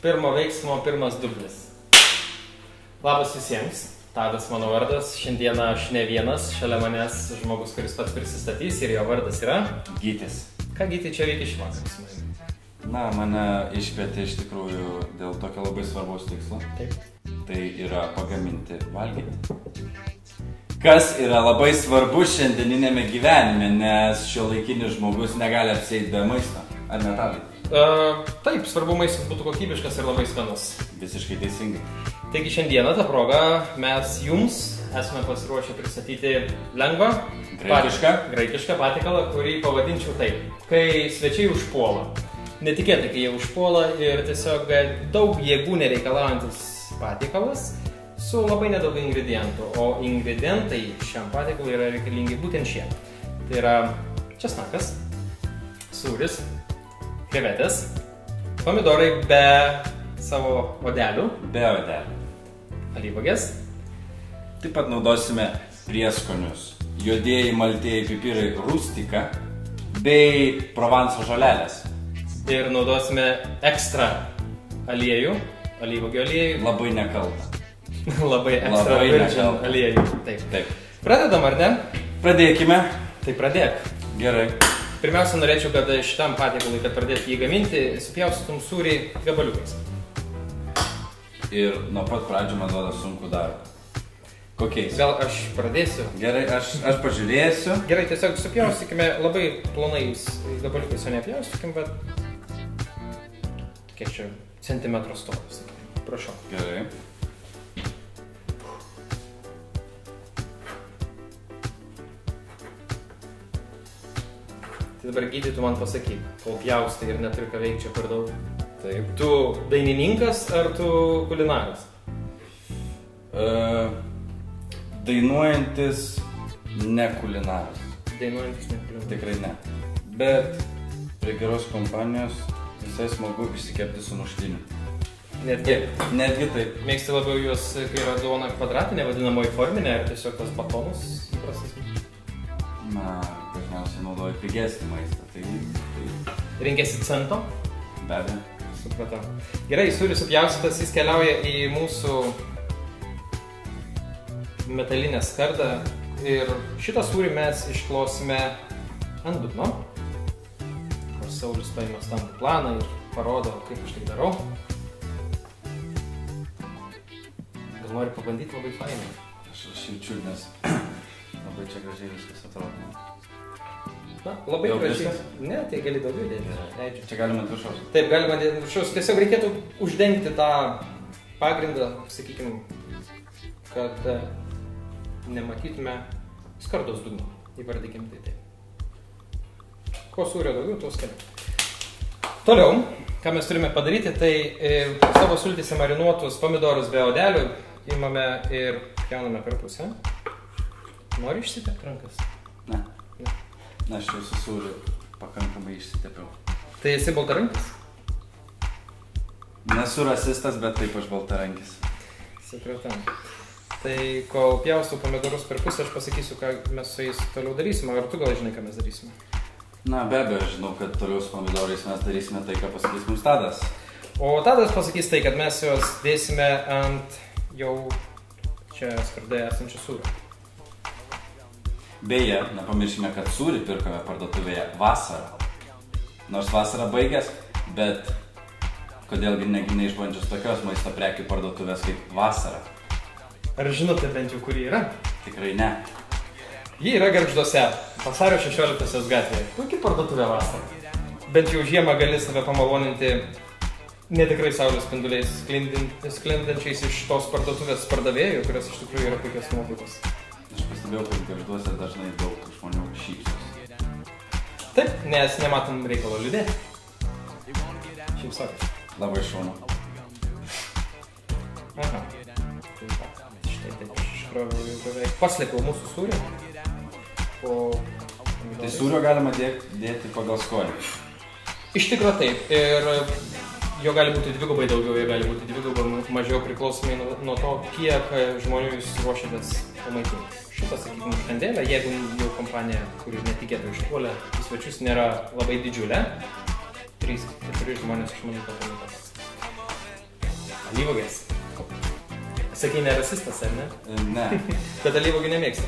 pirmo veiksmo pirmas dublis. Labas visiems, Tadas mano vardas, šiandieną aš ne vienas, šalia manęs žmogus, kuris pats prisistatys ir jo vardas yra... Gytis. Ką Gyti čia veikia šį vakarą su manimi? Na, mane iškvietė iš tikrųjų dėl tokio labai svarbaus tikslo. Taip. Tai yra pagaminti valgyti. Kas yra labai svarbu šiandieninėme gyvenime, nes šiuolaikinis žmogus negali apsieiti be maisto. Ar ne, Tadai? Taip, svarbu maistas būtų kokybiškas ir labai skanus. Visiškai teisingai. Taigi šiandieną tą progą mes jums esame pasiruošę pristatyti lengvą, graikišką patiekalą, kurį pavadinčiau taip. Kai svečiai užpuola. Netikėtai, kai jie užpuola ir tiesiog daug jėgų nereikalaujantis patiekalas su labai nedaug ingredientų. O ingredientai šiam patiekalui yra reikalingi būtent šie. Tai yra česnakas, sūris, krevetės, pomidorai be savo odelių. Be odelių. Alyvuogės. Taip pat naudosime prieskonius. Juodieji maltieji pipirai rustika bei Provanso žolelės. Ir naudosime ekstra aliejų, alyvuogių aliejų. Labai nekalta. Labai ekstra virgin aliejų. Taip. Pradedam, ar ne? Pradėkime. Tai pradėk. Gerai. Pirmiausia, norėčiau, kad šitam patiekalui, kad pradėti jį gaminti, supjaustytum sūrį gabaliukais. Ir nuo pat pradžių man duoda sunku darbą. Kokiais? Gal aš pradėsiu? Gerai, aš pažiūrėsiu. Gerai, tiesiog supjaustykime labai plonais gabaliukais, o nepjaustykim, bet... Kiek čia centimetro stovis. Prašau. Gerai. Tai dabar Gyti, tu man pasakyk, kol pjaustai ir neturi ką veikti čia per daug. Taip. Tu dainininkas ar tu kulinaras? Dainuojantis ne kulinaras. Dainuojantis ne kulinaras. Tikrai ne. Bet prie geros kompanijos visai smagu išsikepti su muštiniu. Netgi taip. Mėgsti labiau juos, kai yra duona kvadratinė, vadinamoji forminė, ar tiesiog tas batonus įprastas? Na, dažniausiai naudoju pigesnį maistą. Tai... Rinkėsi cento? Be abejo. Supratau. Gerai, sūris supjaustytas, jis keliauja į mūsų metalinę skardą ir šitą sūrį mes išklosime ant dugno. Saulius paima stambų planą ir parodo, kaip aš tai darau. Gal nori pabandyti, labai fainai. Aš jaučiu, nes labai čia gražiai viskas atrodo. Na, labai gražiai. Ne, tai gali daugiau dėti. Čia galima ant viršaus. Taip, galima dėti ant viršaus. Tiesiog reikėtų uždengti tą pagrindą, sakykime, kad nematytume skardos dugno. Įvardykim tai taip. Kuo sūrio daugiau, tuo skaniau. Toliau, ką mes turime padaryti, tai savo sultyse marinuotus pomidorus be odelių imame ir pjauname per pusę. Nori išsitepti rankas? Ne. Na, aš jau su sūriu pakankamai išsitepiau. Tai esi baltarankis? Nesu rasistas, bet taip aš baltarankis. Supratau. Tai kol pjaustų pomidorus per pusę, aš pasakysiu, ką mes su jais toliau darysime. Ar tu gal žinai, ką mes darysime? Na, be abejo, žinau, kad toliau su pomidorais mes darysime tai, ką pasakys mums Tadas. O Tadas pasakys tai, kad mes juos dėsime ant jau čia skardai esančių sūrių. Beje, nepamirškime, kad sūrį pirkome parduotuvėje vasarą. Nors vasarą baigęs, bet kodėlgi neišbandžius tokios maisto prekių parduotuvės kaip vasara. Ar žinote bent jau, kur ji yra? Tikrai ne. Ji yra Gargžduose, Vasario 16 gatvėje. Puikiai parduotuvė vasarą. Bent jau žiemą gali save pamaloninti netikrai saulės spinduliais sklindančiais iš tos parduotuvės pardavėjų, kurios iš tikrųjų yra puikios nuotaikos. Aš pastebėjau, kad Gargžduose dažnai daug žmonių šypsosi. Taip, nes nematom reikalo liūdėti. Šypsokis. Labai šaunu. Aha. Štai taip, aš iškroviau jau beveik. Paslėpiau mūsų sūrį. Tai sūrio galima dėti pagal skonį. Iš tikro taip. Ir jo gali būti dvigubai daugiau, jo gali būti dvigubai mažiau priklausomai nuo to, kiek žmonių jūs ruošiatės pamaitinti. Šitą, sakykime, užkandėlę, jeigu jau kompanija, kuri netikėtai išpuolė į svečius, nėra labai didžiulė, 3-4 žmonės, aš manau, kad Alyvuogės. Sakai, nerasistas, ar ne? Ne. Bet alyvuogių nemėgsti.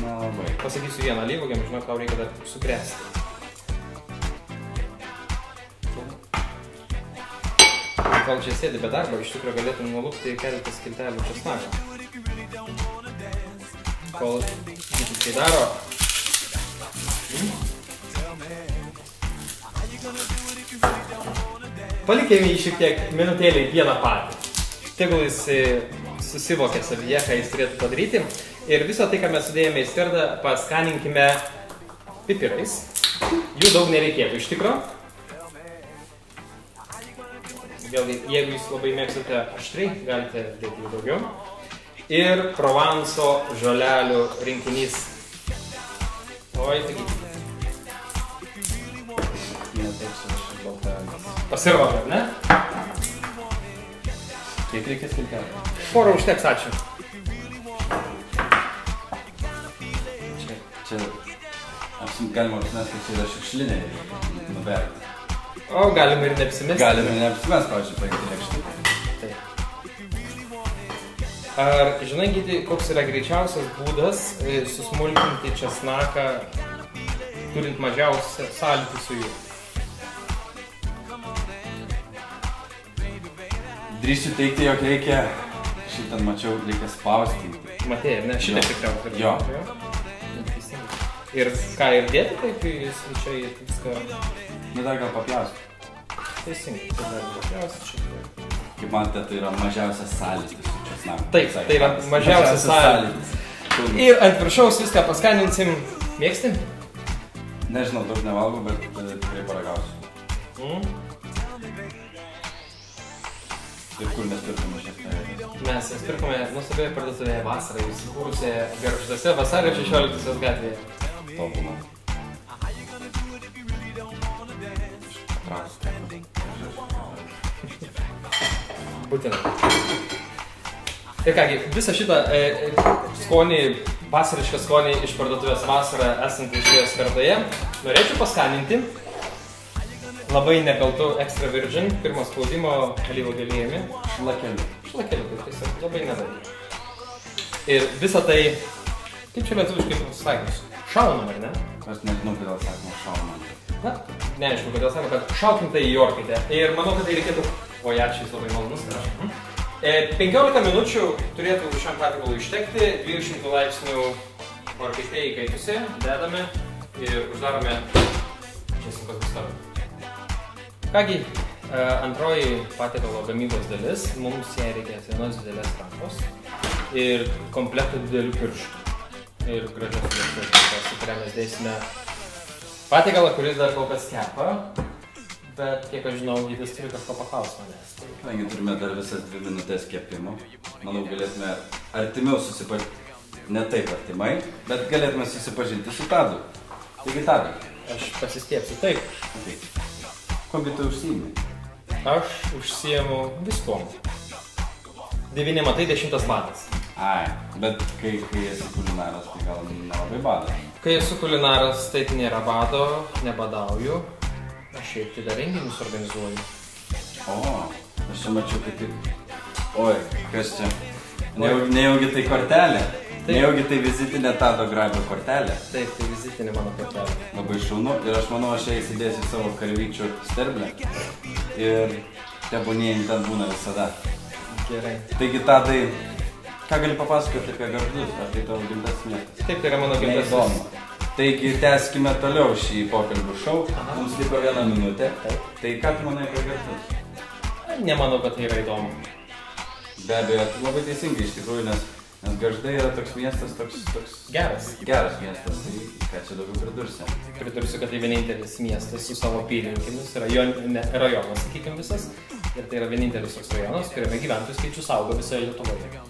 Nelabai. Pasakysiu vieną alyvuogėm, žinau, tau reikia dar sukresti. Kol čia sėdi be darbo, iš tikrųjų galėtum nulupti keletas skiltelių česnako. Kol gytis tai daro. Palikėme jį šiek tiek minutėlį vieną patį. Tegul jis susivokė savyje, ką jis turėtų padaryti. Ir visą tai, ką mes sudėjome į stirdą, paskaninkime pipirais. Jų daug nereikėtų iš tikro. Vėlgi, jeigu jūs labai mėgstate aštriai, galite dėti jų daugiau. Ir Provanso žolelių rinkinys. Oi, taigi. Pasirodo, ne? Kiek reikia skiltelį? Porą užteks, ačiū. Čia galima apsimesti, kad čia yra šiukšlinė nuberti. O galima ir neapsimesti. Galima ir neapsimesti, pavyzdžiui, paimti lėkštutę. Taip. Ar žinai, Gyti, koks yra greičiausias būdas susmulkinti česnaką, turint mažiausią sąlytį su juo? Drįsiu teikti, jog reikia, šitą mačiau, reikia spausti. Matėjai, ne? Šitą tikriausiai. Jo. Ir ką, ir dėti taip, jis čia viską... Nu dar gal papjausti. Teisingai, tai dar papjausti šiek. Kaip matote, tai yra mažiausias sąlytis su česnaku. Taip, tai yra mažiausias sąlytis. Ir ant viršaus viską paskaninsim. Mėgsti? Nežinau, daug nevalgau, bet tikrai paragausiu. Ir kur mes pirkome šiek tiek? Mes jas pirkome nuostabioje parduotuvėje Vasara, įsikūrusioje Gargžduose, Vasario 16 gatvėje. Tobulą. Būtinai. Ir kągi, visą šitą skonį, vasarišką skonį iš parduotuvės Vasara esantį šioje skardoje norėčiau paskaninti labai nepeltų extra virgin, pirmo spaudimo alyvuogių aliejumi. Šlakeliu. Šlakeliu, tai tiesiog labai nedaug. Ir visą tai, kaip čia lietuviškai pasakymus, šaunam, ar ne? Aš nežinau, kodėl sakoma šaunam. Na, neaišku, kodėl sako, kad šaukim tai į orkaitę. Ir manau, kad tai reikėtų... O, ačiū, jis labai malonus. 15 minučių turėtų šiam patikalui ištekti, 200 laipsnių orkaitė įkaitusi, dedame ir uždarome česnikas bus toliau. Kągi, antroji patikalo gamybos dalis, mums jai reikės vienos didelės rankos ir komplektų didelių pirštų ir gražios lėkštės, į kurią mes dėsime patikalą, kuris dar kol kas kepa, bet kiek aš žinau, Gytis turi kažko paklaus manęs. Kadangi turime dar visas 2 minutės kepimo, manau galėtume artimiau susipažinti, ne taip artimai, bet galėtume susipažinti su Tadu. Taigi Tadu. Aš pasistiepsiu taip. Kuogi tu užsiimi? Aš užsiemu viskom. 9 matai, 10 badas. Ai, bet kai esi kulinaras, tai gal nelabai bada. Kai esu kulinaras, tai nėra bado, nebadauju. Aš šiaip tai dar renginius organizuoju. O, aš čia mačiau, kad taip... Oi, kas čia? Nejaugi tai kortelė? Nejaugi tai vizitinė Tado Grabio kortelė? Taip, tai vizitinė mano kortelė. Labai šaunu ir aš manau, aš ją įsidėsiu savo karvyčių sterblę. Ir tebūnėjai ten būna visada. Gerai. Taigi, Tadai, ką gali papasakoti apie Gargždus? Ar tai tavo gimtas miestas? Taip, tai yra mano gimtas miestas. Taigi, tęskime toliau šį pokalbių šou. Mums liko 1 minutė. Tai ką tu manai apie Gargždus? Nemanau, kad tai yra įdomu. Be abejo, labai teisingai iš tikrųjų, nes Gargždai yra toks miestas, toks geras miestas. Tai ką čia daugiau pridursi? Pridursiu, kad tai vienintelis miestas su savo apylinkėmis, rajonas, sakykime, visas. Ir tai yra vienintelis toks rajonas, kuriame gyventojų skaičius auga visoje Lietuvoje.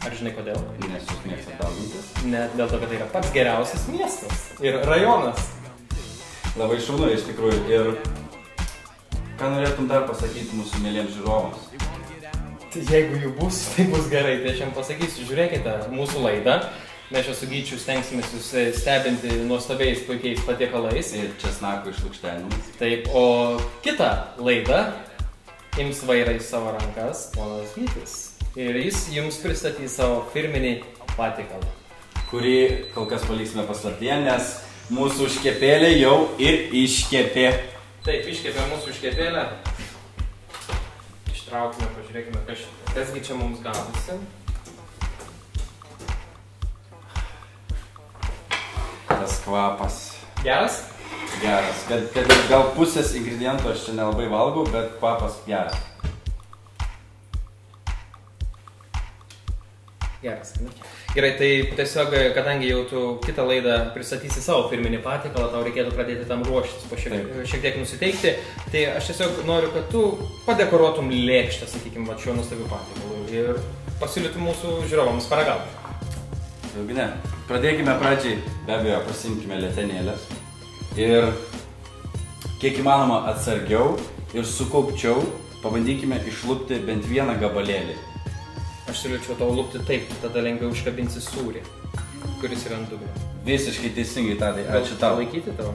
Ar žinai kodėl? Nes jūs mėgstat daugintis? Ne, dėl to, kad tai yra pats geriausias miestas ir rajonas. Labai šaunu iš tikrųjų. Ir ką norėtum dar pasakyti mūsų mėliems žiūrovams? Tai jeigu jų bus, tai bus gerai. Tai aš jam pasakysiu, žiūrėkite mūsų laidą. Mes čia su Gyčiu stengsimės jūs stebinti nuostabiais, puikiais patiekalais. Ir česnako išlukštenimis. Taip, o kitą laidą ims vairą į savo rankas ponas Vytis. Ir jis jums pristatys savo firminį patiekalą. Kurį kol kas paliksime paslaptyje, nes mūsų užkepėlė jau ir iškepė. Taip, iškepė mūsų užkepėlę. Ištraukime, pažiūrėkime, kasgi čia mums gavosi. Tas kvapas. Geras? Geras. Kad gal pusės ingredientų aš čia nelabai valgau, bet kvapas geras. Geras. Gerai, tai tiesiog, kadangi jau tu kitą laidą pristatysi savo firminį patiekalą, tau reikėtų pradėti tam ruoštis, šiek tiek nusiteikti. Tai aš tiesiog noriu, kad tu padekoruotum lėkštę, sakykime, šiuo nuostabiu patiekalu ir pasiūlytum mūsų žiūrovams paragauti. Daugi ne. Pradėkime pradžiai, be abejo, pasimkime letenėlės ir kiek įmanoma atsargiau ir sukaupčiau pabandykime išlupti bent vieną gabalėlį. Aš siūlyčiau tau lupti taip, tada lengviau užkabinsi sūrį, kuris yra ant dugno. Visiškai teisingai, Tadai. Ačiū tau. Laikyti tavo?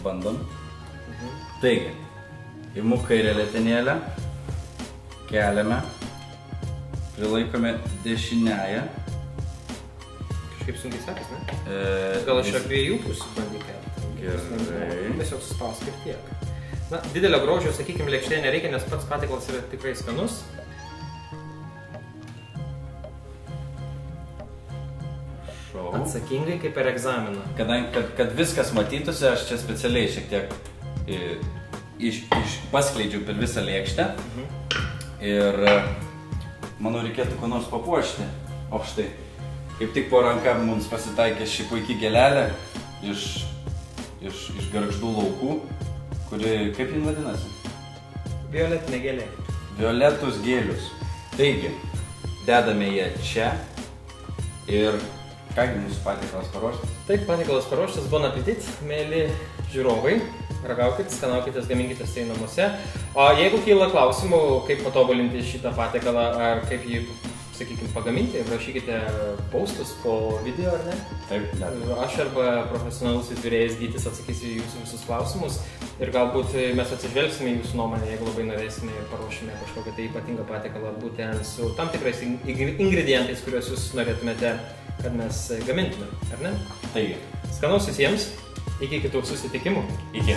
Bandom. Taigi, imu kairę letenėlę, keliame, prilaikome dešiniąją. Kažkaip sunkiai sekės, ne? Gal aš abiejų pusių bandykė. Gerai. Tiesiog suspausti ir tiek. Na, didelio grožio, sakykime, lėkštėje nereikia, nes pats patiekalas yra tikrai skanus. Atsakingai kaip per egzaminą. Kadangi, kad viskas matytųsi, aš čia specialiai šiek tiek paskleidžiu per visą lėkštę. Ir manau, reikėtų ko nors papuošti. O štai, kaip tik po ranka mums pasitaikė ši puikiai gėlelė iš Gargždų laukų, kuri, kaip jin vadinasi? Violetinė gėlė. Violetus gėlius. Taigi, dedame ją čia ir kągi mūsų patiekalas paruoštas? Taip, patiekalas paruoštas, bon appetit, mėly žiūrovai. Ragaukit, skanaukitės, gaminkitės tai namuose. O jeigu kyla klausimų, kaip patobulinti šitą patiekalą, ar kaip jį, sakykime, pagaminti, rašykite postus po video, ar ne? Taip, net. Aš arba profesionalus virėjas Gytis atsakysiu jūsų visus klausimus. Ir galbūt mes atsižvelgsime jūsų nuomonę, jeigu labai norėsime ir paruošime kažkokią tai ypatingą patiekalą būtent su tam tikrais ingredientais, kuriuos jūs norėtumėte, kad mes gamintume, ar ne? Taigi. Skanaus visiems, iki kitų susitikimų. Iki.